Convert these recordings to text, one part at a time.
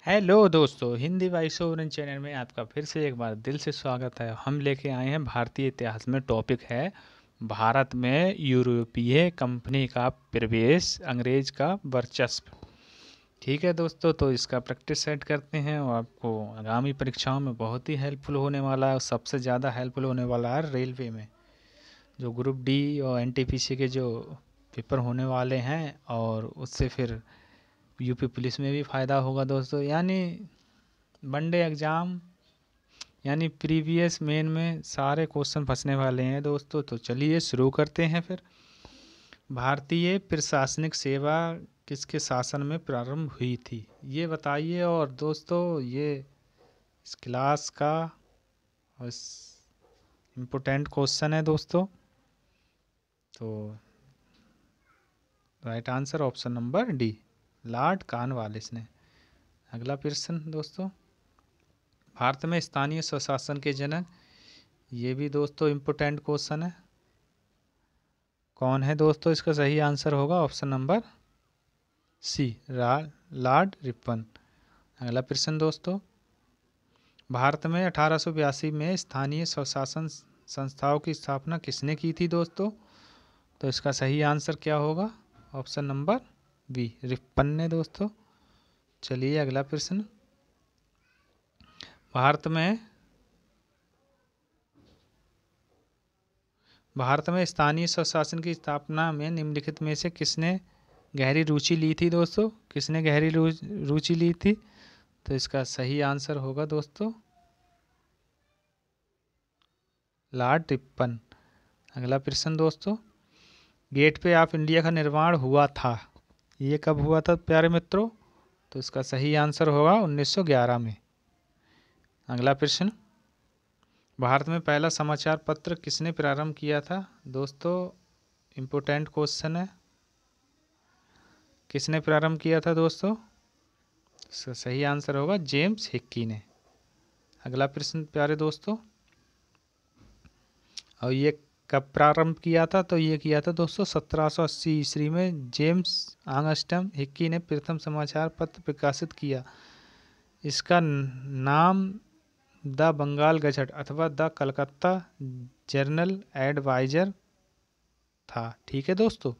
Hello दोस्तों, Hindi voice over channel में आपका फिर से एक बार दिल से स्वागत है। हम लेके आए हैं भारतीय इतिहास में। टॉपिक है भारत में यूरोपीय कंपनी का प्रवेश, अंग्रेज का वर्चस्व। ठीक है दोस्तों, तो इसका प्रैक्टिस सेट करते हैं और आपको आगामी परीक्षाओं में बहुत ही हेल्पफुल होने वाला है। और सबसे ज़्यादा हेल्पफुल होने वाला है रेलवे में, जो ग्रुप डी और एनटीपीसी के जो पेपर होने वाले हैं, और उससे फिर यूपी पुलिस में भी फ़ायदा होगा दोस्तों। यानी वनडे एग्ज़ाम यानी प्रीवियस मेन में सारे क्वेश्चन फंसने वाले हैं दोस्तों। तो चलिए शुरू करते हैं फिर। भारतीय प्रशासनिक सेवा किसके शासन में प्रारंभ हुई थी, ये बताइए। और दोस्तों ये इस क्लास का इम्पोर्टेंट क्वेश्चन है दोस्तों। तो right answer option number D, Lord Cornwallis ने। अगला प्रश्न दोस्तों, भारत में स्थानीय स्वशासन के जनक, ये भी दोस्तों इम्पोर्टेंट क्वेश्चन है। कौन है दोस्तों? इसका सही आंसर होगा option number C, Lord Ripon. अगला प्रश्न दोस्तों, भारत में 1882 में स्थानीय स्वशासन संस्थाओं की स्थापना किसने की थी दोस्तों? तो इसका सही आंसर क्या होगा? ऑप्शन नंबर बी, रिपन ने दोस्तों। चलिए अगला प्रश्न, भारत में स्थानीय स्वशासन की स्थापना में निम्नलिखित में से किसने गहरी रुचि ली थी दोस्तों? किसने गहरी रुचि ली थी? तो इसका सही आंसर होगा दोस्तों लॉर्ड रिपन। अगला प्रश्न दोस्तों, गेट पे ऑफ इंडिया का निर्माण हुआ था, ये कब हुआ था प्यारे मित्रों? तो इसका सही आंसर होगा 1911 में। अगला प्रश्न, भारत में पहला समाचार पत्र किसने प्रारंभ किया था दोस्तों? इम्पोर्टेंट क्वेश्चन है, किसने प्रारंभ किया था दोस्तों? सही आंसर होगा जेम्स हिक्की ने। अगला प्रश्न प्यारे दोस्तों, और ये कब प्रारंभ किया था? तो ये किया था दोस्तों 1780 ईस्वी में जेम्स आंगस्टम हिक्की ने प्रथम समाचार पत्र प्रकाशित किया। इसका नाम द बंगाल गजट अथवा द कलकत्ता जर्नल एडवाइजर था। ठीक है दोस्तों।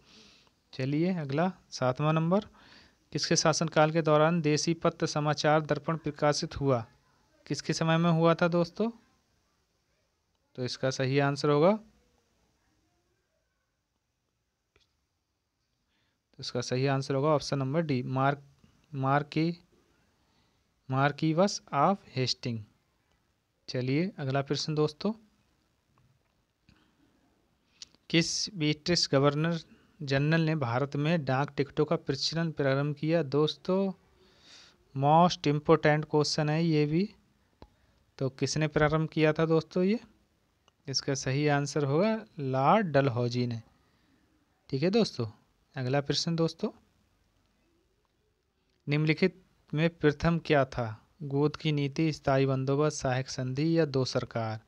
चलिए अगला 7वां नंबर, किसके शासनकाल के दौरान देशी पत्र समाचार दर्पण प्रकाशित हुआ? किसके समय में हुआ था दोस्तों? तो इसका सही आंसर होगा, option number D, Marquess of Hastings. चलिए अगला प्रश्न दोस्तों, किस ब्रिटिश गवर्नर जनरल ने भारत में डाक टिकटों का प्रचलन प्रारंभ किया? दोस्तों मोस्ट इम्पोर्टेंट क्वेश्चन है ये भी। तो किसने प्रारंभ किया था दोस्तों ये? इसका सही आंसर होगा लॉर्ड डलहौजी ने। ठीक है दोस्तों। अगला प्रश्न दोस्तों, निम्नलिखित में प्रथम क्या था? गोद की नीति, स्थायी बंदोबस्त, सहायक संधि या दो सरकार?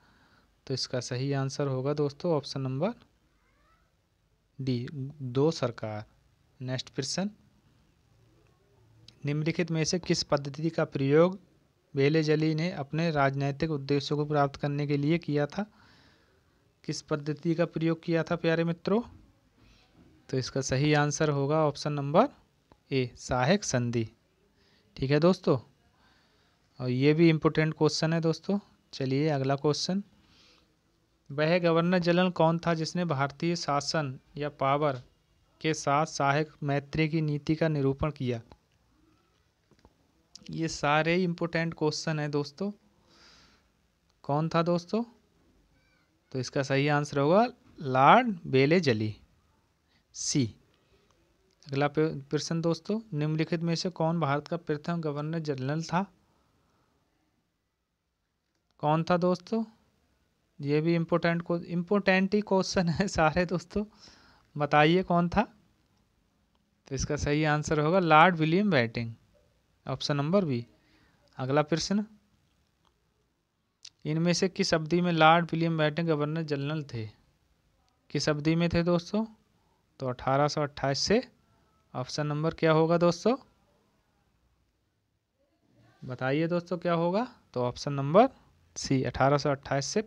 तो इसका सही आंसर होगा दोस्तों ऑप्शन नंबर डी, दो सरकार। नेक्स्ट प्रश्न, निम्नलिखित में से किस पद्धति का प्रयोग वेलेजली ने अपने राजनैतिक उद्देश्यों को प्राप्त करने के लिए किया था? किस पद्धति का प्रयोग किया था प्यारे मित्रों? तो इसका सही आंसर होगा ऑप्शन नंबर ए, सहायक संधि। ठीक है दोस्तों, और ये भी इम्पोर्टेंट क्वेश्चन है दोस्तों। चलिए अगला क्वेश्चन, वह गवर्नर जनरल कौन था जिसने भारतीय शासन या पावर के साथ सहायक मैत्री की नीति का निरूपण किया? ये सारे इम्पोर्टेंट क्वेश्चन है दोस्तों। कौन था दोस्तों? तो इसका सही आंसर होगा लॉर्ड वेलेजली, सी। अगला प्रश्न दोस्तों, निम्नलिखित में से कौन भारत का प्रथम गवर्नर जनरल था? कौन था दोस्तों? ये भी इम्पोर्टेंट ही क्वेश्चन है सारे दोस्तों। बताइए कौन था? तो इसका सही आंसर होगा Lord William Bentinck, option number B. अगला प्रश्न, इनमें से किस अवधि में Lord William Bentinck governor general थे? किस अवधि में थे दोस्तों? तो 1828 से। ऑप्शन नंबर क्या होगा दोस्तों? बताइए दोस्तों क्या होगा। तो ऑप्शन नंबर सी 1828 से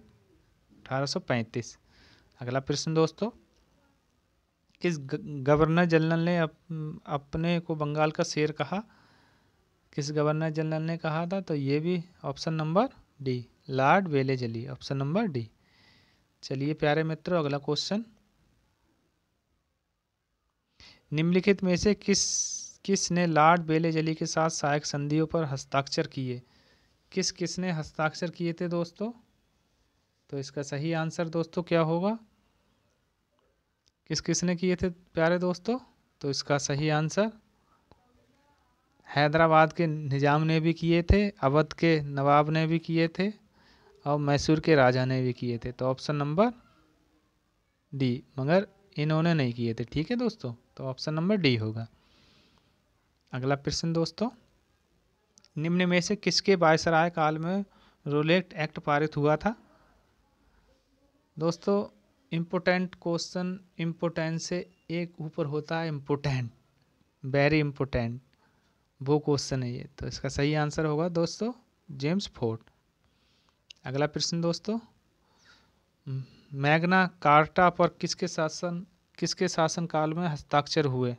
1835। अगला प्रश्न दोस्तों, किस गवर्नर जनरल ने अपने को बंगाल का शेर कहा? किस गवर्नर जनरल ने कहा था? तो ये भी option number D, Lord Wellesley, option number D. चलिए प्यारे मित्रों, अगला क्वेश्चन, निम्नलिखित में से किसने लॉर्ड वेलेजली के साथ सहायक संधियों पर हस्ताक्षर किए? किसने हस्ताक्षर किए थे दोस्तों? तो इसका सही आंसर दोस्तों क्या होगा? किसने किए थे प्यारे दोस्तों? तो इसका सही आंसर हैदराबाद के निजाम ने भी किए थे, अवध के नवाब ने भी किए थे, और मैसूर के राजा ने भी किए थे। तो ऑप्शन नंबर डी, मगर इन्होंने नहीं किए थे। ठीक है दोस्तों, तो ऑप्शन नंबर डी होगा। अगला प्रश्न दोस्तों, निम्न में से किसके वायसराय काल में रोलेट एक्ट पारित हुआ था? दोस्तों इम्पोर्टेंट क्वेश्चन, इम्पोर्टेंट से एक ऊपर होता है इम्पोर्टेंट, वेरी इम्पोर्टेंट, वो क्वेश्चन है ये। तो इसका सही आंसर होगा दोस्तों जेम्स फोर्ड। अगला प्रश्न दोस्तों, मैग्ना कार्टा पर किसके शासन काल में हस्ताक्षर हुए?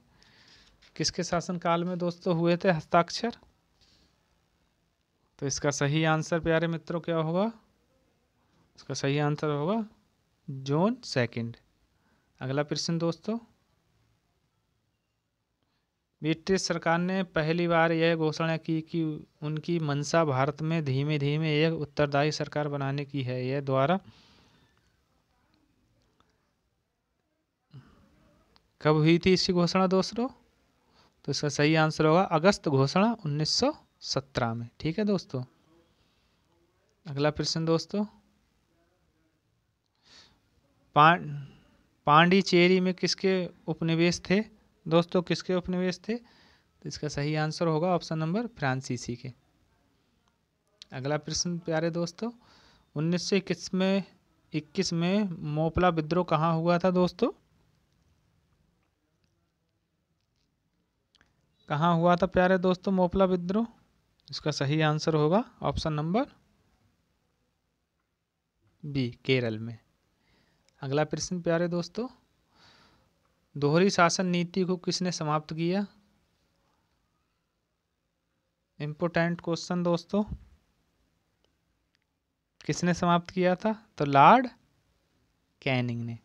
किसके शासन काल में दोस्तों हुए थे हस्ताक्षर? तो इसका सही आंसर प्यारे मित्रों क्या होगा? इसका सही आंसर होगा जॉन सेकंड। अगला प्रश्न दोस्तों, ब्रिटिश सरकार ने पहली बार यह घोषणा की कि उनकी मंशा भारत में धीमे धीमे एक उत्तरदायी सरकार बनाने की है। यह द्वारा कब हुई थी इसकी घोषणा दोस्तों? तो इसका सही आंसर होगा अगस्त घोषणा 1917 में। ठीक है दोस्तों। अगला प्रश्न दोस्तों, पांडिचेरी में किसके उपनिवेश थे? दोस्तों किसके उपनिवेश थे? तो इसका सही आंसर होगा ऑप्शन नंबर फ्रांसीसी के। अगला प्रश्न प्यारे दोस्तों, 1921 में मोपला विद्रोह कहाँ हुआ था दोस्तों? कहाँ हुआ था प्यारे दोस्तों मोपला विद्रोह? इसका सही आंसर होगा ऑप्शन नंबर बी, केरल में। अगला प्रश्न प्यारे दोस्तों, दोहरी शासन नीति को किसने समाप्त किया? इंपोर्टेंट क्वेश्चन दोस्तों, किसने समाप्त किया था? तो लॉर्ड कैनिंग ने।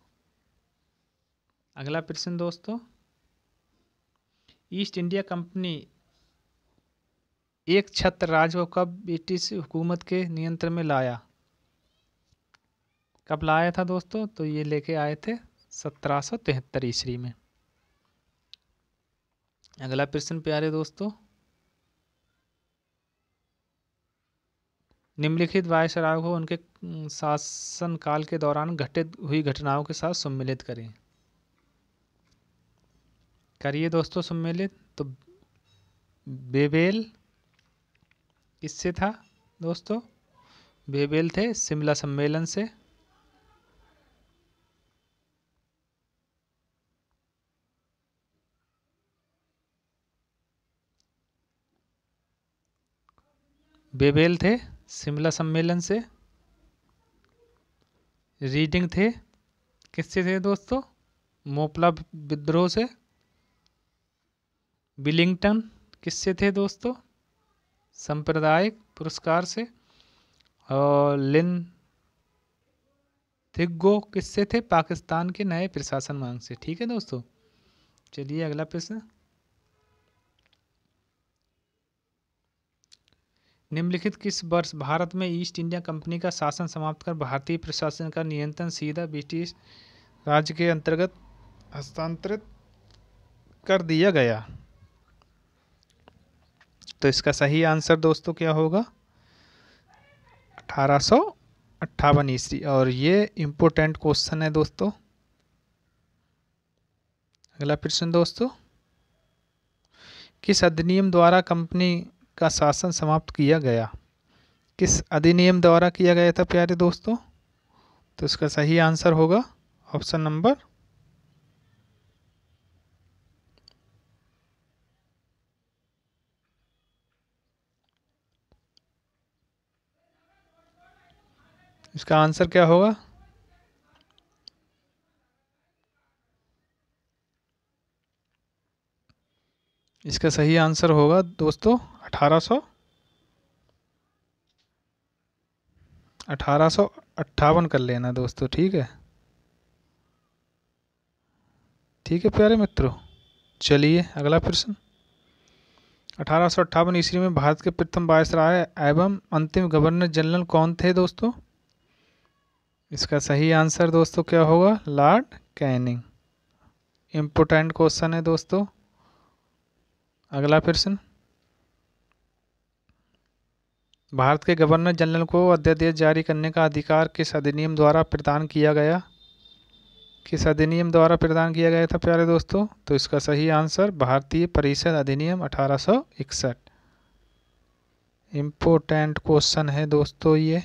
अगला प्रश्न दोस्तों, ईस्ट इंडिया कंपनी एक छत्र राज्य को कब ब्रिटिश हुकूमत के नियंत्रण में लाया? कब लाया था दोस्तों? तो ये लेके आए थे 1773 ईस्वी में। अगला प्रश्न प्यारे दोस्तों, निम्नलिखित वायसराय को उनके शासन काल के दौरान घटित हुई घटनाओं के साथ सम्मिलित करें। करिए दोस्तों सम्मिलित। तो बेबेल किससे था दोस्तों? बेबेल थे शिमला सम्मेलन से। बेबेल थे शिमला सम्मेलन से। रीडिंग थे किससे थे दोस्तों? मोपला विद्रोह से। विलिंगटन किससे थे दोस्तों? सांप्रदायिक पुरस्कार से। और लिन थिग्गो किससे थे? पाकिस्तान के नए प्रशासन मांग से। ठीक है दोस्तों। चलिए अगला प्रश्न, निम्नलिखित किस वर्ष भारत में ईस्ट इंडिया कंपनी का शासन समाप्त कर भारतीय प्रशासन का नियंत्रण सीधा ब्रिटिश राज्य के अंतर्गत हस्तांतरित कर दिया गया? तो इसका सही आंसर दोस्तों क्या होगा? 1858 ईस्वी। और ये इम्पोर्टेंट क्वेश्चन है दोस्तों। अगला प्रश्न दोस्तों, किस अधिनियम द्वारा कंपनी का शासन समाप्त किया गया? किस अधिनियम द्वारा किया गया था प्यारे दोस्तों? तो इसका सही आंसर होगा ऑप्शन नंबर इसका आंसर क्या होगा? इसका सही आंसर होगा दोस्तों 1858 कर लेना दोस्तों, ठीक है। ठीक है प्यारे मित्रों, चलिए अगला प्रश्न। 1858 ईस्वी में भारत के प्रथम वायसराय एवं अंतिम गवर्नर जनरल कौन थे दोस्तों? इसका सही आंसर दोस्तों क्या होगा? Lord Canning. इम्पोर्टेंट क्वेश्चन है दोस्तों। अगला प्रश्न। भारत के गवर्नर जनरल को अध्यादेश जारी करने का अधिकार किस अधिनियम द्वारा प्रदान किया गया? किस अधिनियम द्वारा प्रदान किया गया था प्यारे दोस्तों? तो इसका सही आंसर भारतीय परिषद अधिनियम 1861। इम्पोर्टेंट क्वेश्चन है दोस्तों ये।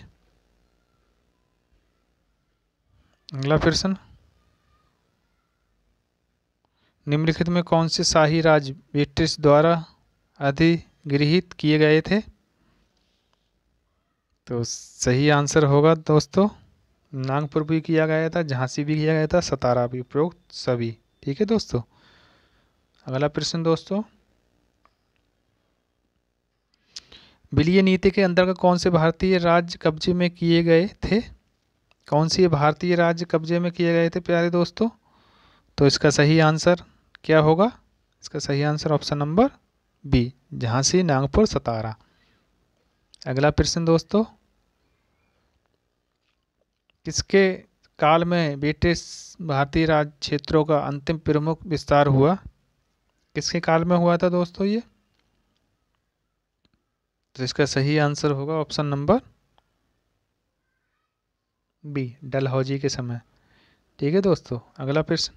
अगला प्रश्न। निम्नलिखित में कौन से शाही राज्य ब्रिटिश द्वारा अधिगृहित किए गए थे? तो सही आंसर होगा दोस्तों नागपुर भी किया गया था, झांसी भी किया गया था, सतारा भी, उपरोक्त सभी। ठीक है दोस्तों। अगला प्रश्न दोस्तों। विलीय नीति के अंतर्गत कौन से भारतीय राज्य कब्जे में किए गए थे? कौन सी भारतीय राज्य कब्जे में किए गए थे प्यारे दोस्तों? तो इसका सही आंसर क्या होगा? इसका सही answer option number B, Jhansi, Nagpur, Satara. अगला प्रश्न दोस्तों। किसके काल में ब्रिटिश भारतीय राज्य क्षेत्रों का अंतिम प्रमुख विस्तार हुआ? किसके काल में हुआ था दोस्तों ये? तो इसका सही आंसर होगा ऑप्शन नंबर बी, डलहौजी के समय। ठीक है दोस्तों। अगला प्रश्न।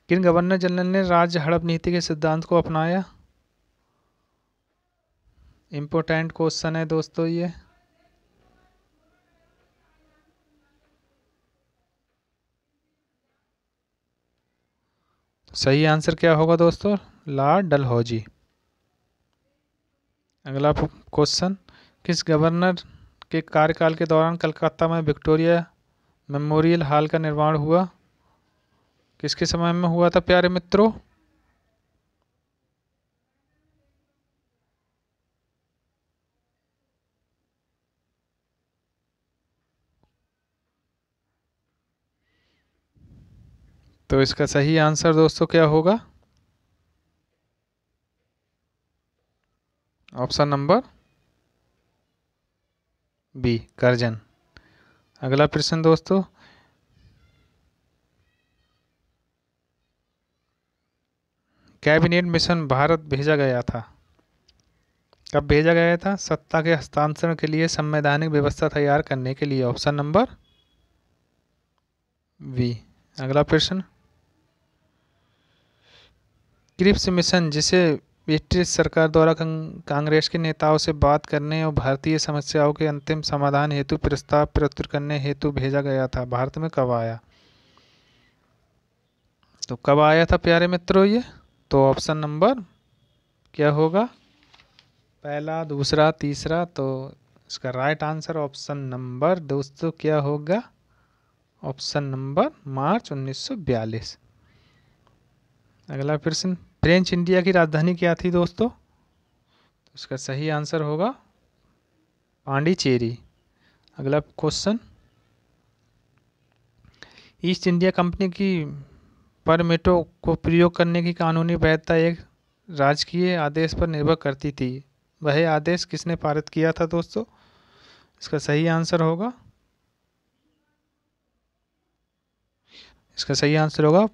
किन गवर्नर जनरल ने राज्य हड़प नीति के सिद्धांत को अपनाया? इम्पोर्टेंट क्वेश्चन है दोस्तों ये। सही आंसर क्या होगा दोस्तों? Lord Dalhousie. अगला क्वेश्चन। किस गवर्नर के कार्यकाल के दौरान कलकत्ता में विक्टोरिया मेमोरियल हॉल का निर्माण हुआ? किसके समय में हुआ था प्यारे मित्रों? तो इसका सही आंसर दोस्तों क्या होगा? Option number B, Curzon. अगला प्रश्न दोस्तों। कैबिनेट मिशन भारत भेजा गया था, कब भेजा गया था? सत्ता के हस्तांतरण के लिए, संवैधानिक व्यवस्था तैयार करने के लिए। Option number B. अगला प्रश्न। क्रिप्स मिशन, जिसे ब्रिटिश सरकार द्वारा कांग्रेस के नेताओं से बात करने और भारतीय समस्याओं के अंतिम समाधान हेतु प्रस्ताव प्रस्तुत करने हेतु भेजा गया था, भारत में कब आया? तो कब आया था प्यारे मित्रों ये? तो ऑप्शन नंबर क्या होगा? पहला, दूसरा, तीसरा। तो इसका राइट आंसर ऑप्शन नंबर दोस्तों क्या होगा? ऑप्शन नंबर मार्च 1942। अगला प्रश्न। फ्रेंच इंडिया की राजधानी क्या थी दोस्तों? तो इसका सही आंसर होगा पांडिचेरी। अगला क्वेश्चन। ईस्ट इंडिया कंपनी की परमिटों को प्रयोग करने की कानूनी वैधता एक राजकीय आदेश पर निर्भर करती थी। वह आदेश किसने पारित किया था दोस्तों? इसका सही आंसर होगा, इसका सही आंसर होगा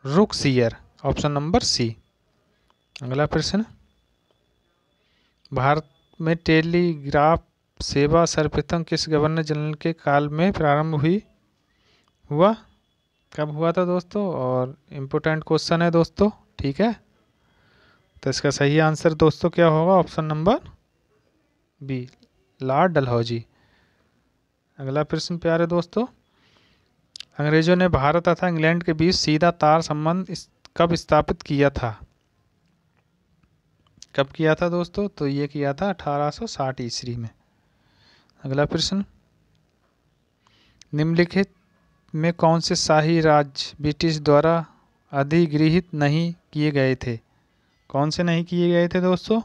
फर्रुखसियर, ऑप्शन नंबर सी। अगला प्रश्न। भारत में टेलीग्राफ सेवा सर्वप्रथम किस गवर्नर जनरल के काल में प्रारंभ हुआ? कब हुआ था दोस्तों? और इम्पोर्टेंट क्वेश्चन है दोस्तों, ठीक है। तो इसका सही आंसर दोस्तों क्या होगा? Option number B, Lord Dalhousie. अगला प्रश्न प्यारे दोस्तों। अंग्रेजों ने भारत तथा इंग्लैंड के बीच सीधा तार संबंध कब स्थापित किया था? कब किया था दोस्तों? तो ये किया था 1860 ईस्वी में। अगला प्रश्न, निम्नलिखित में कौन से शाही राज्य ब्रिटिश द्वारा अधिगृहित नहीं किए गए थे? कौन से नहीं किए गए थे दोस्तों?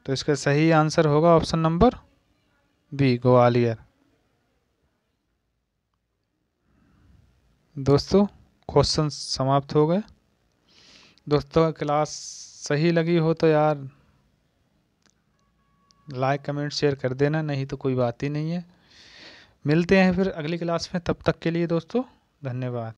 तो इसका सही आंसर होगा ऑप्शन नंबर बी, ग्वालियर। दोस्तों क्वेश्चन समाप्त हो गए। दोस्तों क्लास सही लगी हो तो यार लाइक कमेंट शेयर कर देना, नहीं तो कोई बात ही नहीं है। मिलते हैं फिर अगली क्लास में, तब तक के लिए दोस्तों धन्यवाद।